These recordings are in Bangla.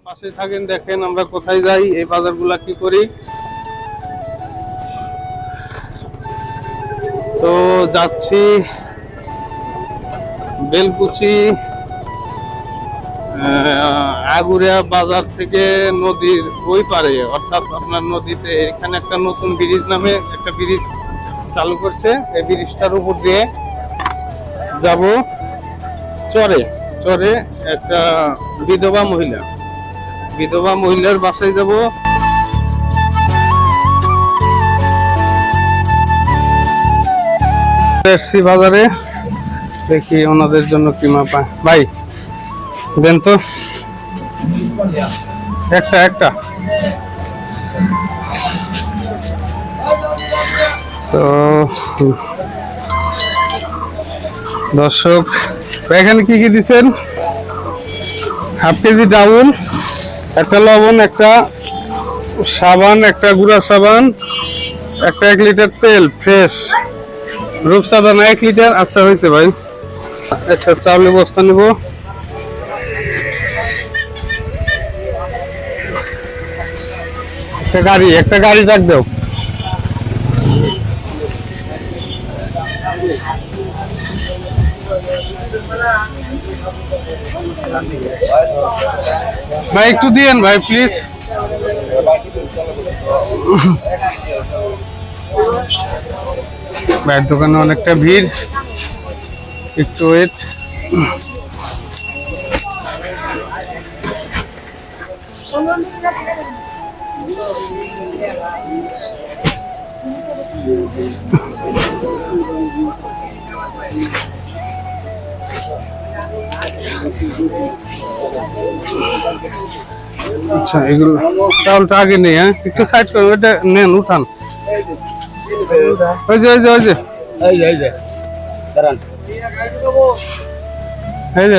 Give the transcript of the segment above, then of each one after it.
পাশে থাকেন, দেখেন আমরা কোথায় যাই, এই বাজারগুলা কি করি। তো যাচ্ছি বেলকুচি আগুরিয়া বাজার থেকে নদীর ওই পারে, অর্থাৎ আপনার নদীতে এখানে একটা নতুন ব্রিজ নামে একটা ব্রিজ চালু করছে। এই ব্রিজটার উপর দিয়ে যাব চরে। চরে একটা বিধবা মহিলার বাসায় যাব। এসছি বাজারে, দেখি ওনাদের জন্য কি মা পায়। ভাই দেন তো একটা তো দর্শক, এখানে কি কি দিচ্ছেন? হাফ কেজি ডাউল, একটা লবণ, একটা সাবান, একটা গুঁড়া সাবান, একটা 1 লিটার তেল ফ্রেশ, রূপসাদা না 1 লিটার। আচ্ছা হয়েছে ভাই। আচ্ছা চাউলের বস্তা নেব। একটা গাড়ি ডাক দাও। ভাই একটু দিয়েন ভাই প্লিজ। ভাইয়ের দোকানে অনেকটা ভিড়, একটু ওয়েট। আচ্ছা এগুলো চাউলটা আগে নেই, হ্যাঁ একটু সাইড করে ওইটা নেন, উঠান। ওই যে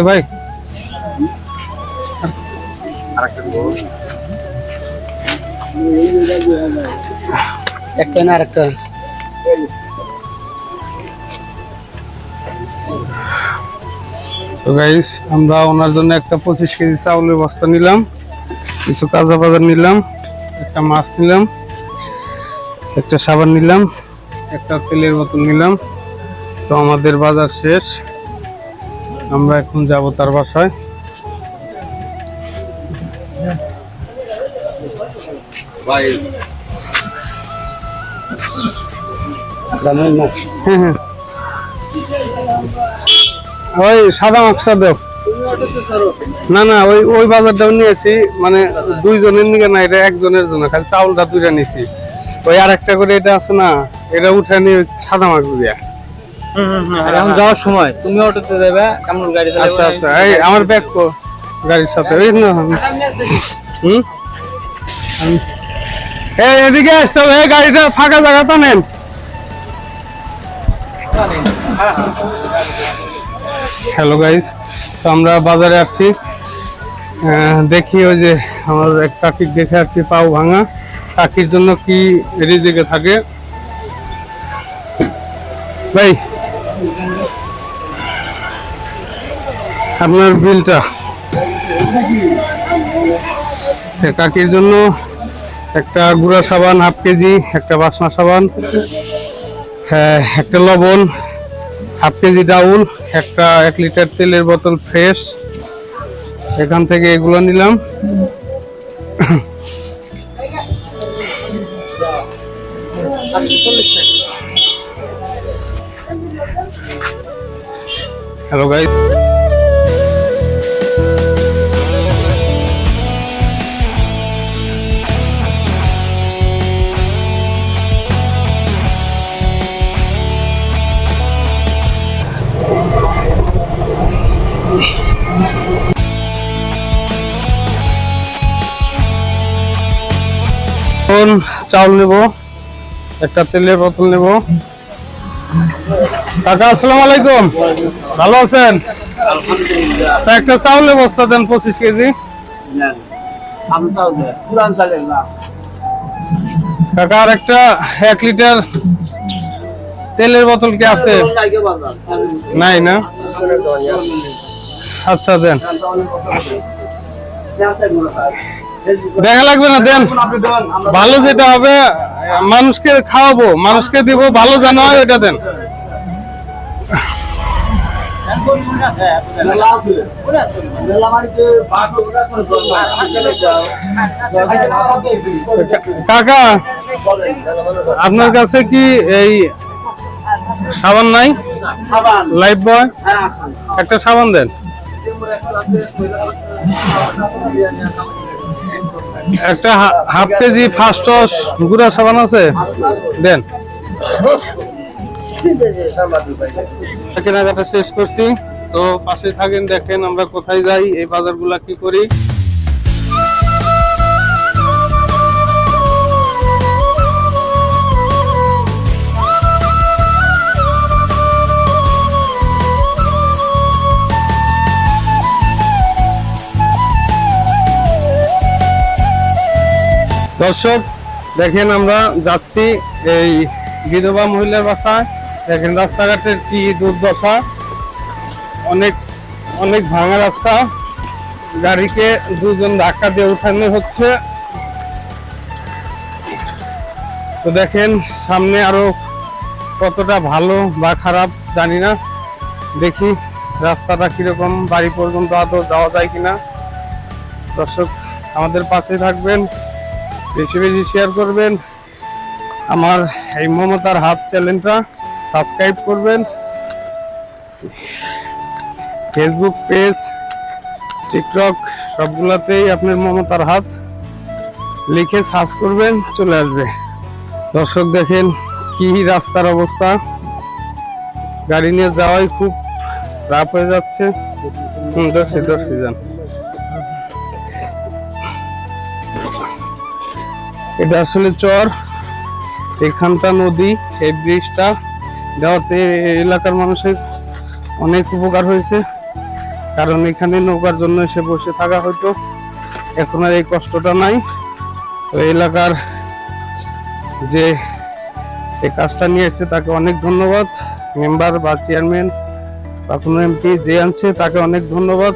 ভাই একটা না আরেকটা। তো গাইস, আমরা ওনার জন্য একটা 25 কেজি চাউলের বস্তা নিলাম, কিছু কাঁচা বাজার নিলাম, একটা মাছ নিলাম, একটা সাবান নিলাম, একটা তেলের বোতল নিলাম। তো আমাদের বাজার শেষ, আমরা এখন যাব তার বাসায়। হ্যাঁ ওই সাদা মাছটা দেও। না ওই বাজারটাও নিয়েছি, মানে 2 জনের নিয়ে না, এটা 1 জনের জন্য, খালি চাউলটা 2টা নিয়েছি। ওই আর একটা করে এটা আছে না, এটা উঠে নিয়ে সাদা মাছ দিয়া। এখন যাওয়ার সময় তুমি অটোতে যাবে, কামরুল গাড়ি চালাবে। আচ্ছা আচ্ছা, এই আমার ব্যাগ কো গাড়ির সাথে। এই না এই এদিকে আসতে হবে, এই গাড়িটা ফাঁকা জায়গাটা নেন। হ্যালো গাইস, তো আমরা বাজারে আসছি, দেখি ওই যে আমার এক কাকির দেখে আসছি পাও ভাঙা। কাকির জন্য কি রিজিকে থাকে ভাই? আপনার বিলটা। কাকির জন্য একটা গুঁড়া সাবান হাফ কেজি, একটা বাসনা সাবান, একটা লবণ, হাফ কেজি ডাউল, একটা 1 লিটার তেলের বোতল ফ্রেশ। এখান থেকে এগুলো নিলাম। হ্যালো গাইস, চাউল নেব, একটা তেলের বোতল নেব। কাকা আসসালামু আলাইকুম, ভালো আছেন? একটা চাউলের বস্তা দেন 25 কেজি। কাকা আর একটা 1 লিটার তেলের বোতল কি আছে? নাই না? আচ্ছা দেন। দেখা লাগবে না, দেন ভালো যেটা হবে মানুষকে খাওয়াবো, মানুষকে দিব, ভালো যেন হয় ওইটা দেন। কাকা, আপনার কাছে কি এই সাবান নাই? লাইফ বয় একটা সাবান দেন। একটা হাফ কেজি ফার্স্ট ওয়াশ গুঁড়া সাবান আছে, দেন। কেনাকাটা শেষ করছি, তো পাশে থাকেন, দেখেন আমরা কোথায় যাই, এই বাজারগুলা কি করি। দর্শক দেখেন, আমরা যাচ্ছি এই বিধবা মহিলার বাসায়। দেখেন রাস্তাঘাটের কি দুর্দশা, অনেক অনেক ভাঙা রাস্তা, গাড়িকে দুজন ধাক্কা দিয়ে উঠানো হচ্ছে। তো দেখেন সামনে আরো কতটা ভালো বা খারাপ জানি না, দেখি রাস্তাটা কিরকম, বাড়ি পর্যন্ত আদৌ যাওয়া যায় কিনা। দর্শক আমাদের পাশে থাকবেন, বেশি বেশি শেয়ার করবেন, আমার এই মমতার হাত চ্যানেলটা সাবস্ক্রাইব করবেন, ফেসবুক পেজ, টিকটক সবগুলাতেই আপনার মমতার হাত লিখে সার্চ করবেন, চলে আসবে। দর্শক দেখেন কি রাস্তার অবস্থা, গাড়ি নিয়ে যাওয়াই খুব রাফ হয়ে যাচ্ছে। দর্শি যান। এটা আসলে চর, এখানটা নদী, এই ব্রিজটা দেওয়াতে এলাকার মানুষের অনেক উপকার হয়েছে, কারণ এখানে নৌকার জন্য এসে বসে থাকা হতো, এখন আর এই কষ্টটা নাই। তো এলাকার যে এই কাজটা নিয়ে এসেছে তাকে অনেক ধন্যবাদ, মেম্বার বা চেয়ারম্যান বা কোনো এমপি যে আনছে তাকে অনেক ধন্যবাদ।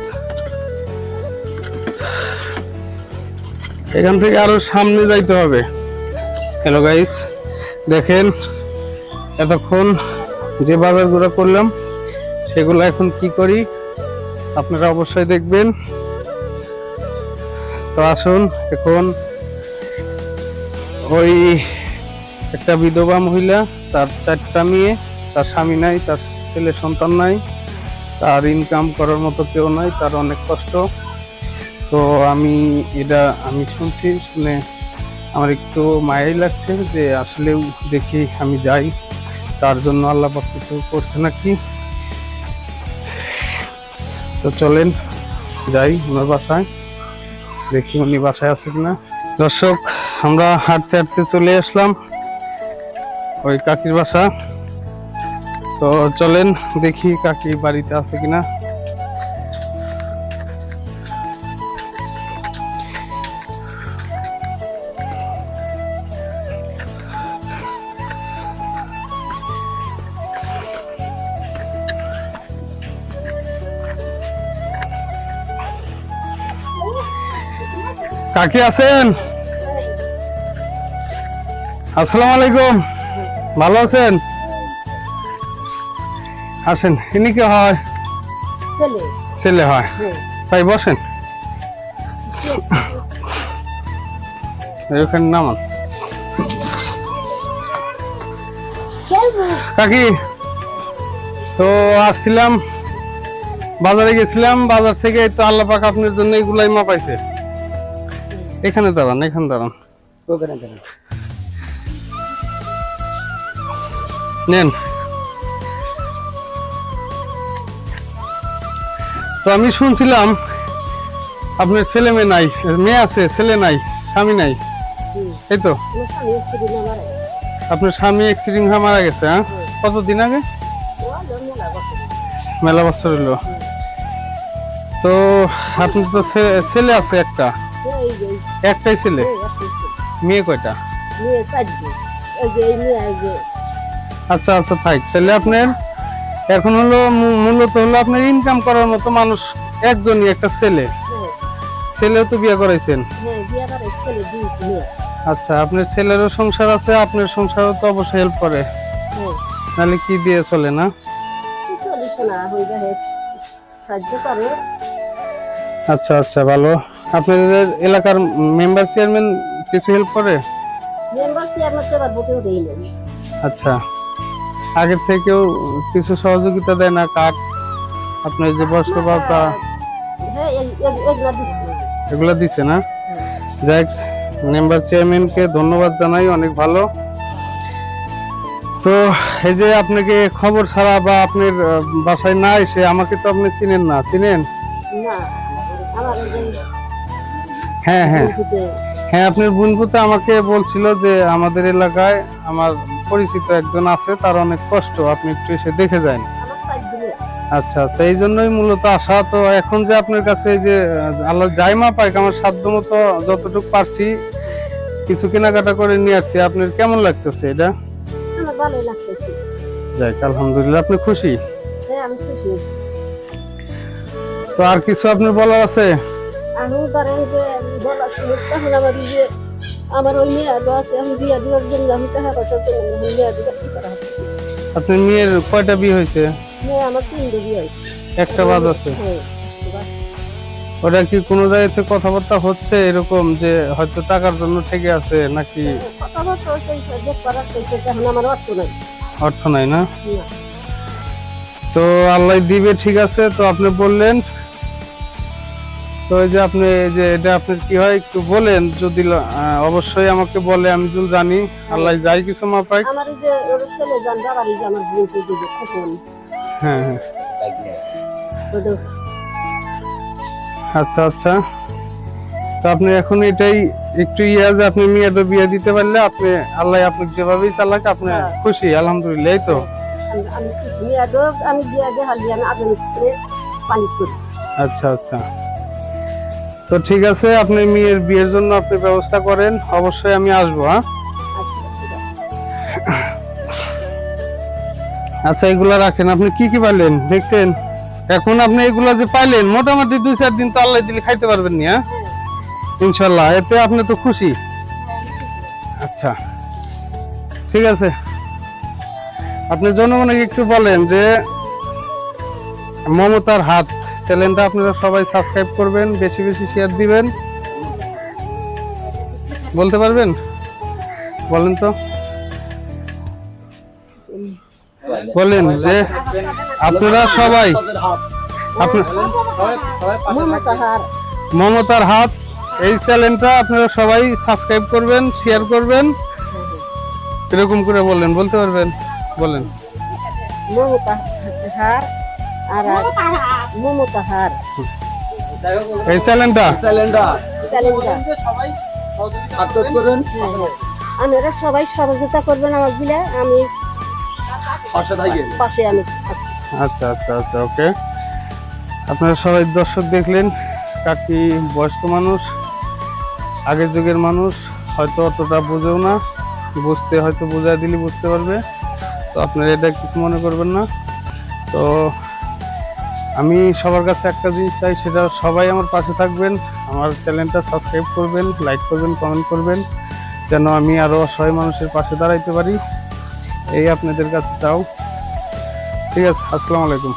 এখান থেকে আরো সামনে যাইতে হবে। হ্যালো গাইস, দেখেন এতক্ষণ যে বাজারগুলো করলাম সেগুলো এখন কি করি আপনারা অবশ্যই দেখবেন। তো আসুন, এখন ওই একটা বিধবা মহিলা, তার 4টা মেয়ে, তার স্বামী নাই, তার ছেলে সন্তান নাই, তার ইনকাম করার মতো কেউ নাই, তার অনেক কষ্ট। তো আমি শুনছি, শুনে আমার একটু মায়াই লাগছে যে আসলেও দেখি আমি যাই, তার জন্য আল্লাহ পাক কিছু করছে নাকি। তো চলেন যাই ওনার বাসায়, দেখি উনি বাসায় আছে কিনা। দর্শক আমরা হাঁটতে হাঁটতে চলে আসলাম ওই কাকির বাসা। তো চলেন দেখি কাকি বাড়িতে আছে কিনা। কাকি আছেন? আসসালামু আলাইকুম, ভালো আছেন? আসেন, ইনি কি হয়? ছেলে হয়, তাই বসেন, এখানে নামান। কাকি, তো আসছিলাম, বাজারে গেছিলাম, বাজার থেকে তো আল্লাহ পাক আপনার জন্য এগুলাই মাপাইছে। এখানে দাঁড়ান, এখানে দাঁড়ান, নেন। তো আমি শুনছিলাম আপনার ছেলে মেয়ে নাই, মেয়ে আছে, ছেলে নাই, স্বামী নাই, এই তো? আপনার স্বামী অ্যাক্সিডেন্ট হয়ে মারা গেছে? হ্যাঁ, কতদিন আগে? মেলা বছর হলো। তো আপনার তো ছেলে আছে একটা, একটাই ছেলে, মেয়ে কয়টা? আচ্ছা আচ্ছা, থাক তাহলে। আপনার এখন হলো মূলত হলো আপনার ইনকাম করার মতো মানুষ একজনই, একটা ছেলে। ছেলেও তো বিয়ে করাইছেন। হ্যাঁ বিয়া করে ছেলে দুই মেয়ে। আচ্ছা, আপনার ছেলেরও সংসার আছে, আপনার সংসারও তো অবশ্যই হেল্প করে, হ্যাঁ নাহলে কি দিয়ে চলে না? চল্লিশ না হয়ে যায় সাহায্য করে। আচ্ছা আচ্ছা, ভালো। আপনাদের এলাকার মেম্বার চেয়ারম্যান কিছু হেল্প করে? মেম্বার চেয়ারম্যান তো এবার ভোটেও দেই নাই। আচ্ছা, আগের থেকেও কিছু সহযোগিতা দেয় না? কার্ড, আপনার যে বয়স্ক ভাতা, হ্যাঁ এগুলা দিচ্ছে। এগুলো দিছে না? যাই, মেম্বার চেয়ারম্যানকে ধন্যবাদ জানাই, অনেক ভালো। তো এই যে আপনাকে খবর ছাড়া বা আপনার বাসায় না এসে, আমাকে তো আপনি চিনেন না, চিনেন? না আমার ওই যে হ্যাঁ হ্যাঁ ভোটে হ্যাঁ, আপনার বোনপুতে আমাকে বলছিল যে আমাদের এলাকায় আমার পরিচিত একজন আছে, তার অনেক কষ্ট, আপনি একটু এসে দেখে যান। আমার সাইড দিলে আচ্ছা আচ্ছা, এই জন্যই মূলত আসা। তো এখন যে আপনার কাছে এই যে আল্লাহ যাই মা পাই, আমার সাধ্য মতো যতটুকু পারছি কিছু কেনাকাটা করে নিয়ে আসছি। আপনার কেমন লাগতেছে এটা? আমার ভালোই লাগতেছে। যাই, আলহামদুলিল্লাহ। আপনি খুশি? হ্যাঁ আমি খুশি। তো আর কিছু আপনার বলার আছে? আমি ধরেন যে বলা তখন আমার যে আমার ওই মেয়ে আলো আছে, আমি বিয়া দেওয়ার জন্য আমি টাকা পয়সার জন্য আমি বিয়া দিতে কি করা হবে? আপনার মেয়ের কয়টা বিয়ে হয়েছে? মেয়ে আমার 3 বিয়ে হয়েছে। একটা বাদ আছে। হ্যাঁ ওটা কি কোনো জায়গাতে কথাবার্তা হচ্ছে এরকম যে হয়তো টাকার জন্য ঠেকে আছে নাকি? কথাবার্তা হচ্ছে যে করার চেষ্টা, এখন আমার অর্থ নাই। অর্থ নাই না? না। তো আল্লাহ দিবে, ঠিক আছে। তো আপনি বললেন, তো এই যে আপনি এই যে এটা আপনার কি হয় একটু বলেন যদি, অবশ্যই আমাকে বলে, আমি যদি জানি আল্লাহ যাই কিছু মা পাই। আমার এই যে ওর ছেলে জান বাবারই যে আমার বোনকে দিবে খোকন। হ্যাঁ হ্যাঁ, ওদের আচ্ছা আচ্ছা। তো আপনি এখন এটাই একটু যে আপনি মেয়েটা বিয়ে দিতে পারলে আপনি, আল্লাহ আপনাকে যেভাবেই চালাক, আপনি খুশি? আলহামদুলিল্লাহ। এই তো, আমি মেয়ে ডোব আমি বিয়া দেখালি আমি আগুন করে পানি করি। আচ্ছা আচ্ছা। তো ঠিক আছে, আপনি মেয়ের বিয়ের জন্য আপনি ব্যবস্থা করেন, অবশ্যই আমি আসবো। হ্যাঁ আচ্ছা ঠিক আছে। আচ্ছা, এগুলা রাখেন। আপনি কি কি পাইলেন দেখছেন? এখন আপনি এগুলা যে পাইলেন, মোটামুটি 2-4 দিন তো আল্লাহ দিলে খাইতে পারবেন নি। হ্যাঁ ইনশাল্লাহ, এতে আপনি তো খুশি? আচ্ছা ঠিক আছে। আপনি জনগণকে একটু বলেন যে মমতার হাত চ্যানেলটা আপনারা সবাই সাবস্ক্রাইব করবেন, বেশি বেশি শেয়ার দিবেন। বলতে পারবেন? বলেন তো, বলেন যে আপনারা সবাই মমতাহার মমতার হাত এই চ্যানেলটা আপনারা সবাই সাবস্ক্রাইব করবেন, শেয়ার করবেন, এরকম করে বলেন। বলতে পারবেন? বলেন। মমতাহার আর মমতাহার এই চ্যানেলটা চ্যালেঞ্জা সবাই সাপোর্ট করেন, আপনারা সবাই সহযোগিতা করবেন আমার দিলে, আমি পাশে থাকেন। পাশে আমি থাকি। আচ্ছা আচ্ছা আচ্ছা, ওকে। আপনারা সবাই দর্শক দেখলেন, কাকি বয়স্ক মানুষ, আগের যুগের মানুষ, হয়তো অতটা বুঝেও না, বুঝতে হয়তো বোঝায় দিলে বুঝতে পারবে। তো আপনারা এটা কিছু মনে করবেন না। তো আমি সবার কাছে একটা জিনিস চাই, সেটা সবাই আমার পাশে থাকবেন, আমার চ্যানেলটা সাবস্ক্রাইব করবেন, লাইক করবেন, কমেন্ট করবেন, যেন আমি আরও অসহায় মানুষের পাশে দাঁড়াইতে পারি, এই আপনাদের কাছে চাও। ঠিক আছে, আসসালামু আলাইকুম।